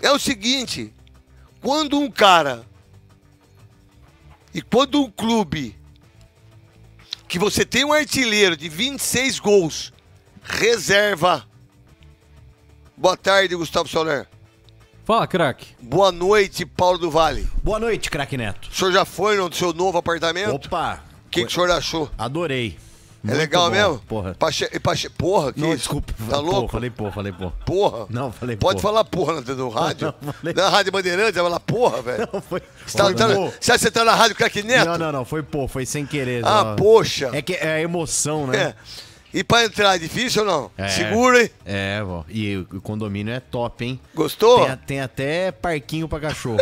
É o seguinte, quando um cara e quando um clube que você tem um artilheiro de 26 gols, reserva. Boa tarde, Gustavo Soler. Fala, craque. Boa noite, Paulo do Vale. Boa noite, craque Neto. O senhor já foi no seu novo apartamento? Opa. O que o senhor achou? Adorei. É Muito legal bom. mesmo? Porra. Porra, que Não, isso? desculpa. Tá louco? Falei porra. Porra? Não, falei Pode porra. falar porra no rádio? Não, falei- Na Rádio Bandeirantes, vai falar porra, velho. Não, foi... Você acha que você tá na Rádio Craque Neto? Não, foi sem querer. Ah, Ó. poxa. É que é a emoção, né? É. E pra entrar é difícil ou não? É. Segura, hein? É, ó. E o condomínio é top, hein? Gostou? Tem até parquinho pra cachorro.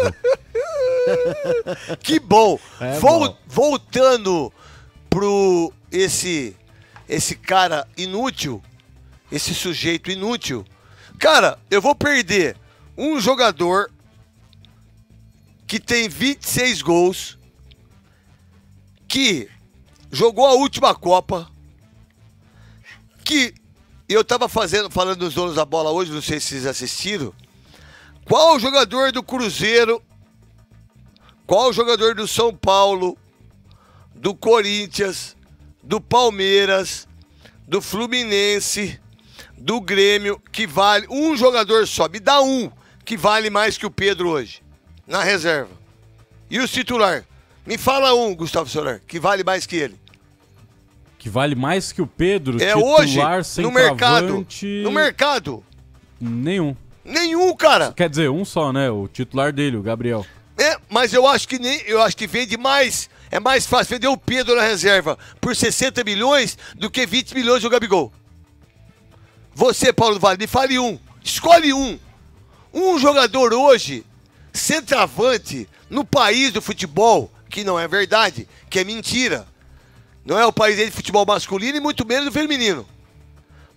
Que bom. É bom. Voltando pro esse cara inútil, esse sujeito inútil. Cara, eu vou perder um jogador que tem 26 gols, que jogou a última Copa, que eu tava falando dos donos da bola hoje, não sei se vocês assistiram. Qual jogador do Cruzeiro, qual jogador do São Paulo, do Corinthians, do Palmeiras, do Fluminense, do Grêmio, que vale um jogador só? Me dá um que vale mais que o Pedro hoje, na reserva. E o titular? Me fala um, Gustavo Soler, que vale mais que ele. Que vale mais que o Pedro, É titular, hoje, no mercado. centroavante... No mercado. Nenhum. Nenhum, cara. Quer dizer, um só, né? O titular dele, o Gabriel. É, mas eu acho que vende mais. É mais fácil vender o Pedro na reserva por 60 milhões do que 20 milhões do Gabigol. Você, Paulo do Vale, me fale um. Escolhe um. Um jogador hoje, centroavante, no país do futebol, que não é verdade, que é mentira. Não é o país dele de futebol masculino e muito menos do feminino.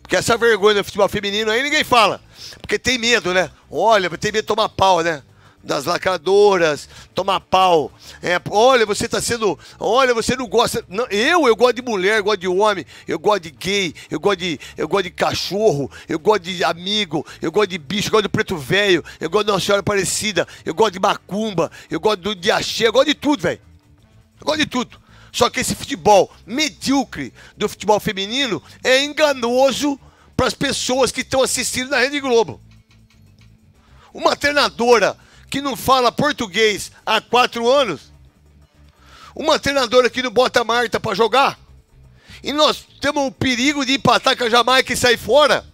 Porque essa vergonha do futebol feminino aí ninguém fala. Porque tem medo, né? Olha, tem medo de tomar pau, né? Das lacradoras, tomar pau. É, olha, você tá sendo... Olha, você não gosta... Não, eu gosto de mulher, eu gosto de homem, eu gosto de gay, eu gosto de cachorro, eu gosto de amigo, eu gosto de bicho, eu gosto de preto velho, eu gosto de Nossa Senhora Aparecida, eu gosto de macumba, eu gosto de axé, eu gosto de tudo, velho. Eu gosto de tudo. Só que esse futebol medíocre do futebol feminino é enganoso para as pessoas que estão assistindo na Rede Globo. Uma treinadora que não fala português há 4 anos, uma treinadora que não bota a Marta para jogar, e nós temos o perigo de empatar com a Jamaica e sair fora.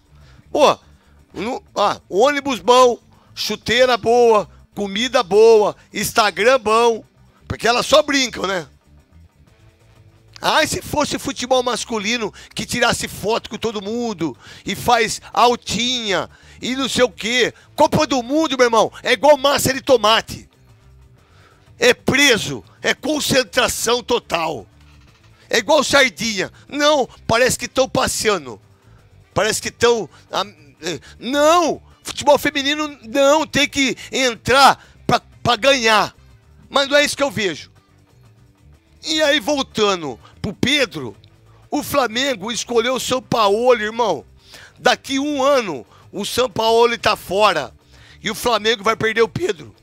Pô, ônibus bom, chuteira boa, comida boa, Instagram bom, porque elas só brincam, né? Ah, e se fosse futebol masculino que tirasse foto com todo mundo e faz altinha e não sei o quê. Copa do Mundo, meu irmão, é igual massa de tomate. É preso, é concentração total. É igual sardinha. Não, parece que estão passeando. Parece que estão... Não, futebol feminino não, tem que entrar pra ganhar. Mas não é isso que eu vejo. E aí, voltando pro Pedro, o Flamengo escolheu o Sampaoli, irmão. Daqui 1 ano, o Sampaoli tá fora. E o Flamengo vai perder o Pedro.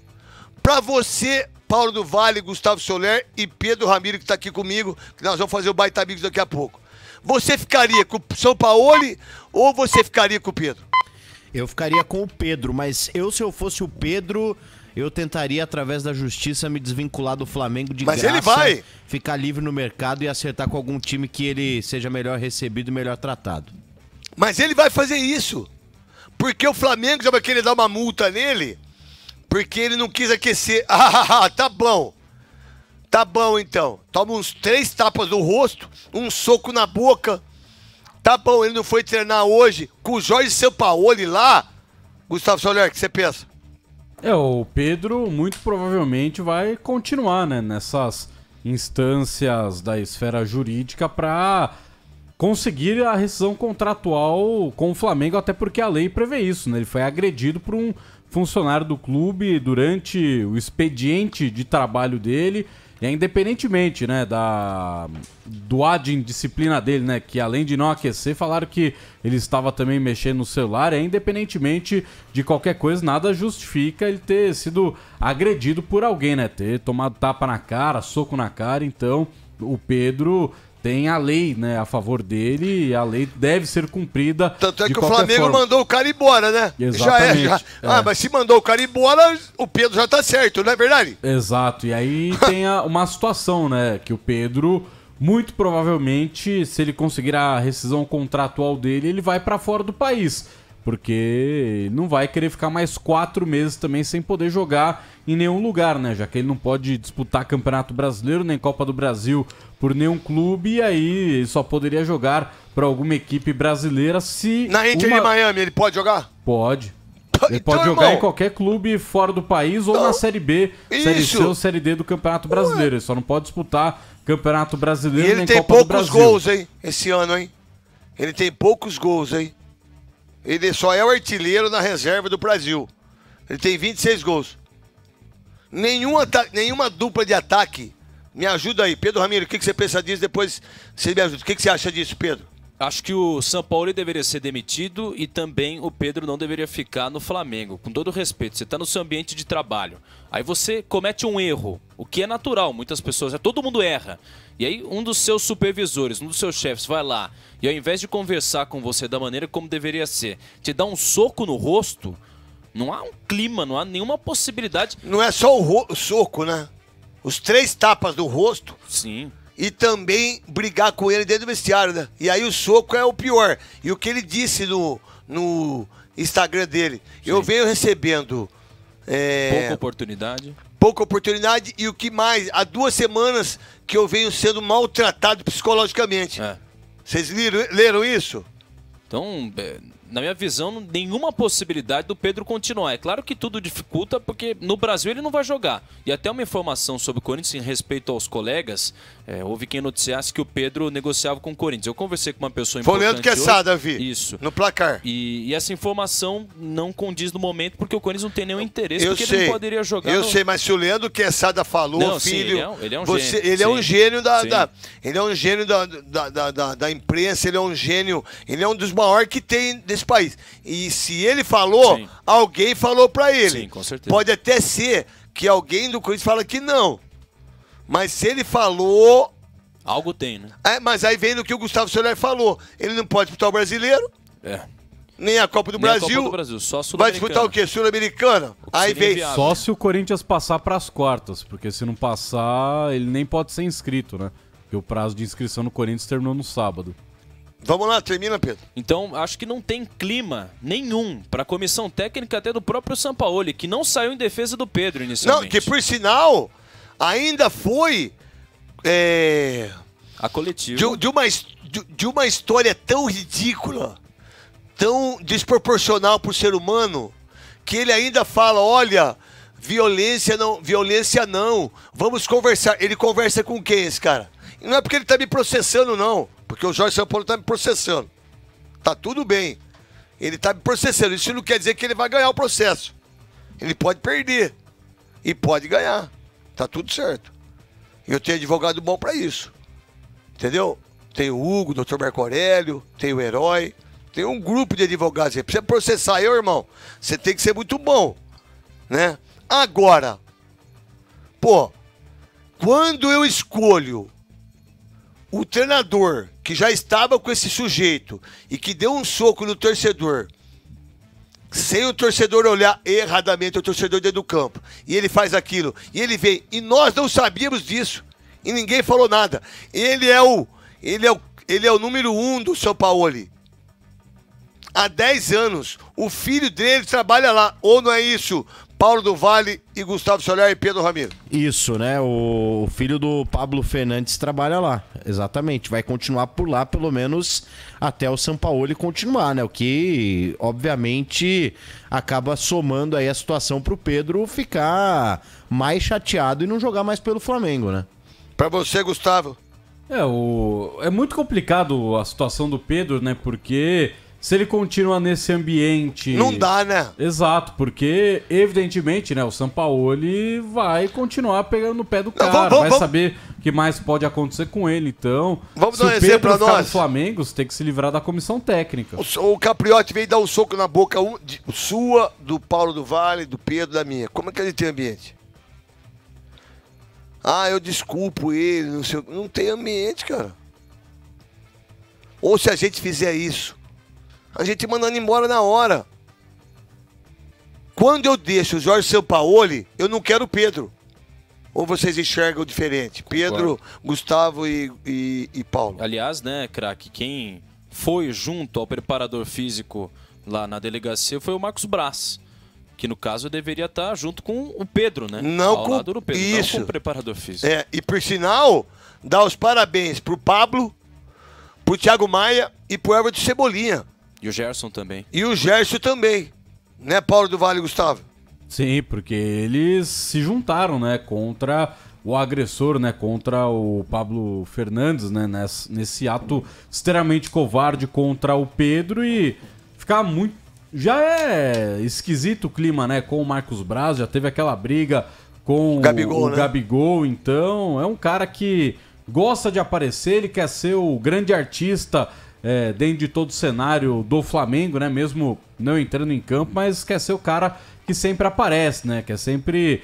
Pra você, Paulo do Vale, Gustavo Soler e Pedro Ramiro, que tá aqui comigo, que nós vamos fazer o Baita Amigos daqui a pouco. Você ficaria com o Sampaoli ou você ficaria com o Pedro? Eu ficaria com o Pedro, mas se eu fosse o Pedro... Eu tentaria, através da justiça, me desvincular do Flamengo de graça. Mas ele vai! Ficar livre no mercado e acertar com algum time que ele seja melhor recebido e melhor tratado. Mas ele vai fazer isso. Porque o Flamengo já vai querer dar uma multa nele. Porque ele não quis aquecer. Tá bom. Tá bom, então. Toma uns 3 tapas no rosto, um soco na boca. Tá bom, ele não foi treinar hoje com o Jorge Sampaoli lá. Gustavo Soler, o que você pensa? O Pedro muito provavelmente vai continuar, né, nessas instâncias da esfera jurídica para conseguir a rescisão contratual com o Flamengo, até porque a lei prevê isso, né? Ele foi agredido por um funcionário do clube durante o expediente de trabalho dele. E independentemente, né, do ad indisciplina dele, né, que além de não aquecer, falaram que ele estava também mexendo no celular, independentemente de qualquer coisa, nada justifica ele ter sido agredido por alguém, né, ter tomado tapa na cara, soco na cara. Então o Pedro tem a lei, né, a favor dele, e a lei deve ser cumprida. Tanto é de que o qualquer Flamengo forma. mandou o cara embora, né? Exatamente. Já. Ah, mas se mandou o cara embora, o Pedro já tá certo, não é verdade? Exato, e aí tem uma situação, né, que o Pedro, muito provavelmente, se ele conseguir a rescisão contratual dele, ele vai pra fora do país, porque não vai querer ficar mais 4 meses também sem poder jogar em nenhum lugar, né, já que ele não pode disputar Campeonato Brasileiro, nem Copa do Brasil por nenhum clube, e aí ele só poderia jogar pra alguma equipe brasileira se... Na Inter de Miami, ele pode jogar? Pode. Ele Então, pode jogar irmão, em qualquer clube fora do país ou na Série B, Série C ou Série D do Campeonato Brasileiro. Ele só não pode disputar Campeonato E Brasileiro ele nem tem Copa do poucos Brasil. gols, hein, esse ano, hein? Ele tem poucos gols, hein? Ele só é o artilheiro na reserva do Brasil. Ele tem 26 gols. Nenhuma dupla de ataque. Me ajuda aí. Pedro Ramiro, o que você pensa disso? Depois você me ajuda. O que você acha disso, Pedro? Acho que o Sampaoli deveria ser demitido e também o Pedro não deveria ficar no Flamengo. Com todo respeito, você está no seu ambiente de trabalho. Aí você comete um erro, o que é natural, muitas pessoas, todo mundo erra. E aí um dos seus supervisores, um dos seus chefes vai lá e ao invés de conversar com você da maneira como deveria ser, te dá um soco no rosto, não há um clima, não há nenhuma possibilidade. Não é só o soco, né? Os 3 tapas do rosto. Sim. E também brigar com ele dentro do vestiário, né? E aí o soco é o pior. E o que ele disse no Instagram dele, eu venho recebendo pouca oportunidade e o que mais, há 2 semanas que eu venho sendo maltratado psicologicamente. Vocês leram isso? Então, na minha visão, nenhuma possibilidade do Pedro continuar. É claro que tudo dificulta, porque no Brasil ele não vai jogar. E até uma informação sobre o Corinthians em respeito aos colegas, houve quem noticiasse que o Pedro negociava com o Corinthians. Eu conversei com uma pessoa Foi o importante Leandro Quesada, hoje. vi. Isso. No placar. E essa informação não condiz no momento, porque o Corinthians não tem nenhum interesse, Eu porque sei. ele não poderia jogar. Eu sei, mas se o Leandro Quesada falou, Não, filho... sim, ele é um você, gênio. ele é um Sim. gênio Sim. ele é um gênio da imprensa, ele é um gênio, ele é um dos maiores que tem desse país. E se ele falou, Sim. alguém falou pra ele. Sim, com certeza. Pode até ser que alguém do Corinthians fala que não. Mas se ele falou... Algo tem, né? mas aí vem no que o Gustavo Soler falou. Ele não pode disputar o Brasileiro, nem a Copa do Nem a Brasil. Copa do Brasil, só a Vai disputar o quê? Sul-Americana? que Aí seria vem... inviável. Só se o Corinthians passar pras quartas, porque se não passar, ele nem pode ser inscrito, né? Porque o prazo de inscrição no Corinthians terminou no sábado. Vamos lá, termina, Pedro. Então, acho que não tem clima nenhum para a comissão técnica até do próprio Sampaoli, que não saiu em defesa do Pedro Não, inicialmente. que por sinal, ainda foi A coletiva. de uma história tão ridícula, tão desproporcional pro ser humano, que ele ainda fala, olha, violência não, vamos conversar. Ele conversa com quem, esse cara? E não é porque ele tá me processando, não, porque o Jorge Sampaoli tá me processando. Tá tudo bem. Ele tá me processando, isso não quer dizer que ele vai ganhar o processo. Ele pode perder e pode ganhar. Tá tudo certo. Eu tenho advogado bom pra isso. Entendeu? Tem o Hugo, o Dr. Marco Aurélio, tem o Herói, tem um grupo de advogados aí. Pra você processar eu, irmão, você tem que ser muito bom, né? Agora, quando eu escolho o treinador que já estava com esse sujeito e que deu um soco no torcedor, sem o torcedor olhar erradamente o torcedor dentro do campo, e ele faz aquilo, e ele vem, e nós não sabíamos disso, e ninguém falou nada. Ele é o número 1 do Sampaoli. Há 10 anos, o filho dele trabalha lá, ou não é isso? Paulo do Vale e Gustavo Soler e Pedro Ramiro. Isso, né? O filho do Pablo Fernandes trabalha lá, exatamente. Vai continuar por lá, pelo menos até o Sampaoli continuar, né? O que, obviamente, acaba somando aí a situação pro Pedro ficar mais chateado e não jogar mais pelo Flamengo, né? Pra você, Gustavo. É muito complicado a situação do Pedro, né? Porque se ele continua nesse ambiente... Não dá, né? Exato, porque evidentemente, né, o Sampaoli vai continuar pegando no pé do cara, vai saber o que mais pode acontecer com ele, então... Vamos se dar um o exemplo Pedro pra ficar nós. no Flamengo, você tem que se livrar da comissão técnica. O Capriotti veio dar um soco na boca sua, do Paulo do Vale, do Pedro, da minha. Como é que ele tem ambiente? Ah, eu desculpo ele, não tem ambiente, cara. Ou se a gente fizer isso, a gente mandando embora na hora. Quando eu deixo o Jorge Sampaoli, eu não quero o Pedro. Ou vocês enxergam diferente? Pedro, Gustavo e Paulo. Aliás, né, craque, quem foi junto ao preparador físico lá na delegacia foi o Marcos Braz, que no caso deveria estar junto com o Pedro, né? Não ao com lado do Pedro, isso. não com o preparador físico. E por sinal, dá os parabéns pro Pablo, pro Thiago Maia e pro Everton Cebolinha. E o Gerson também. E o Gerson também. Né, Paulo do Vale e Gustavo? Sim, porque eles se juntaram, né, contra o agressor, né, contra o Pablo Fernandes, né, nesse ato extremamente covarde contra o Pedro e ficar muito... Já é esquisito o clima, né, com o Marcos Braz, já teve aquela briga com Gabigol, né? Gabigol, então é um cara que gosta de aparecer, ele quer ser o grande artista dentro de todo o cenário do Flamengo, né, mesmo não entrando em campo, mas quer ser o cara que sempre aparece, né, quer sempre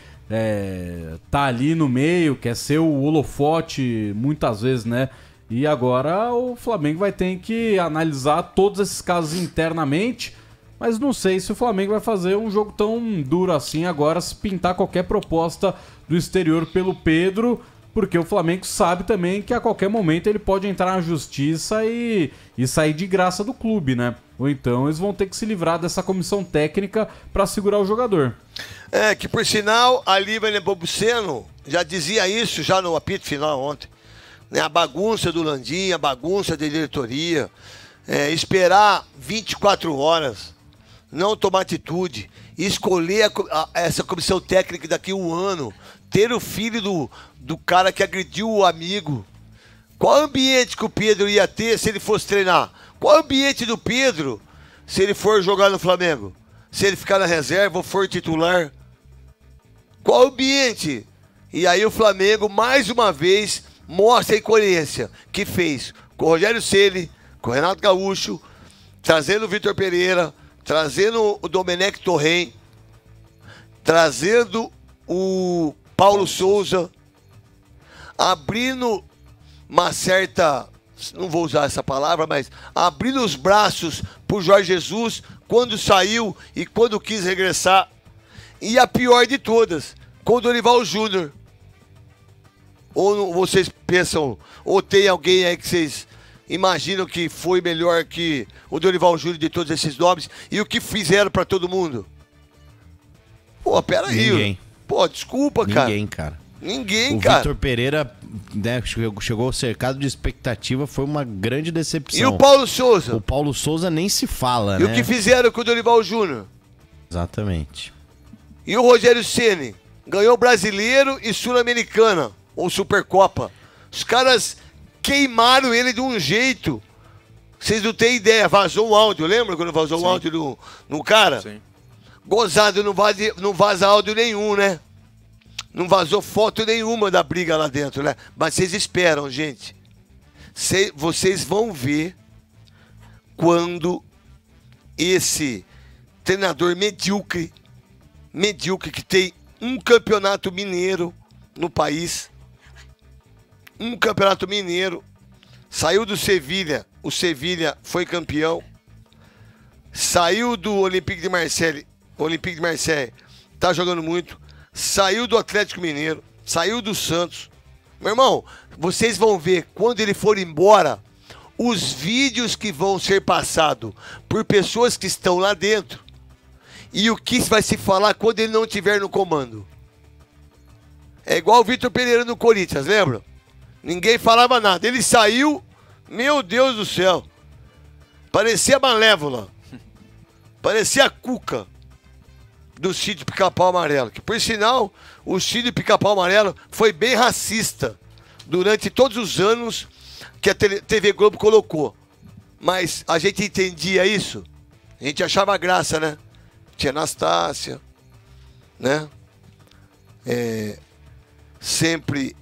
tá ali no meio, quer ser o holofote muitas vezes, né, e agora o Flamengo vai ter que analisar todos esses casos internamente, mas não sei se o Flamengo vai fazer um jogo tão duro assim agora, se pintar qualquer proposta do exterior pelo Pedro, porque o Flamengo sabe também que a qualquer momento ele pode entrar na justiça e sair de graça do clube, né? Ou então eles vão ter que se livrar dessa comissão técnica para segurar o jogador. Que por sinal, a Lívia Nepomuceno já dizia isso já no apito final ontem. Né? A bagunça do Landim, a bagunça da diretoria, esperar 24 horas, não tomar atitude, escolher essa comissão técnica daqui a um ano, ter o filho do cara que agrediu o amigo. Qual ambiente que o Pedro ia ter se ele fosse treinar? Qual ambiente do Pedro se ele for jogar no Flamengo? Se ele ficar na reserva ou for titular? Qual ambiente? E aí o Flamengo, mais uma vez, mostra a incoerência que fez com o Rogério Ceni, com o Renato Gaúcho, trazendo o Vitor Pereira, trazendo o Domenech Torren, trazendo o Paulo Souza, abrindo uma certa, não vou usar essa palavra, mas abrindo os braços pro Jorge Jesus quando saiu e quando quis regressar. E a pior de todas, com o Dorival Júnior. Ou vocês pensam, ou tem alguém aí que vocês imaginam que foi melhor que o Dorival Júnior de todos esses nomes e o que fizeram pra todo mundo? Pô, peraí. Ninguém. Pô, desculpa, cara. Ninguém, cara. Ninguém, o cara. Vitor Pereira, né, chegou cercado de expectativa, foi uma grande decepção. E o Paulo Souza? O Paulo Souza nem se fala, E né? o que fizeram com o Dorival Júnior? Exatamente. E o Rogério Ceni? Ganhou Brasileiro e Sul-Americana, ou Supercopa. Os caras queimaram ele de um jeito. Vocês não têm ideia, vazou um áudio, lembra quando vazou um áudio no cara? Sim. Gozado, não vaza áudio nenhum, né? Não vazou foto nenhuma da briga lá dentro, né? Mas vocês esperam, gente. Vocês vão ver quando esse treinador medíocre que tem um campeonato mineiro no país, um campeonato mineiro, saiu do Sevilha, o Sevilha foi campeão, saiu do Olympique de Marseille, o Olympique de Marseille tá jogando muito, saiu do Atlético Mineiro, saiu do Santos. Meu irmão, vocês vão ver quando ele for embora os vídeos que vão ser passados por pessoas que estão lá dentro e o que vai se falar quando ele não estiver no comando. É igual o Vitor Pereira no Corinthians, lembra? Ninguém falava nada. Ele saiu, meu Deus do céu, parecia Malévola, parecia a Cuca do Sítio Pica-Pau Amarelo, que por sinal, o Sítio Pica-Pau Amarelo foi bem racista durante todos os anos que a TV Globo colocou. Mas a gente entendia isso. A gente achava graça, né? Tia Anastácia, né? Sempre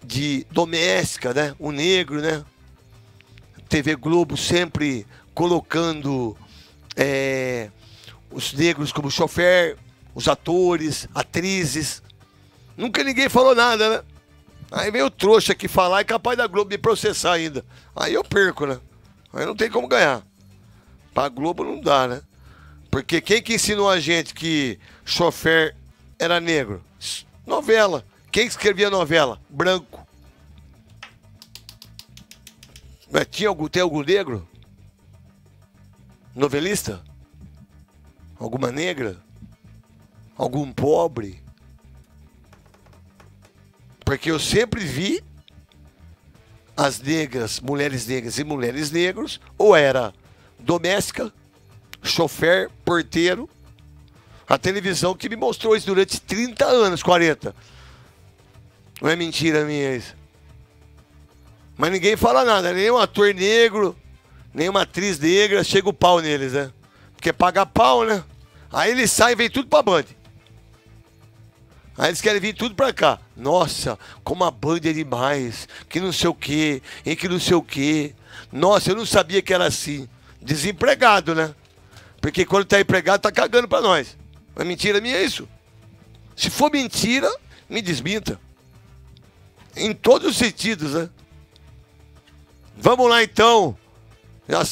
de doméstica, né? O negro, né? TV Globo sempre colocando os negros como chofer, os atores, atrizes. Nunca ninguém falou nada, né? Aí vem o trouxa aqui falar e capaz da Globo me processar ainda. Aí eu perco, né? Aí não tem como ganhar. Pra Globo não dá, né? Porque quem que ensinou a gente que chofer era negro? Novela. Quem escrevia novela? Branco. Mas tem algum negro? Novelista? Alguma negra? Algum pobre? Porque eu sempre vi as negras, mulheres negras e mulheres negros, ou era doméstica, chofer, porteiro. A televisão que me mostrou isso durante 30 anos, 40. Não é mentira minha isso. Mas ninguém fala nada, nem um ator negro, nem uma atriz negra, chega o pau neles, né? Porque paga pau, né? Aí eles saem e vem tudo pra Band. Aí eles querem vir tudo pra cá. Nossa, como a Band é demais, que não sei o quê, e que não sei o quê. Nossa, eu não sabia que era assim. Desempregado, né? Porque quando tá empregado, tá cagando pra nós. Mas mentira minha é isso. Se for mentira, me desminta. Em todos os sentidos, né? Vamos lá então. Já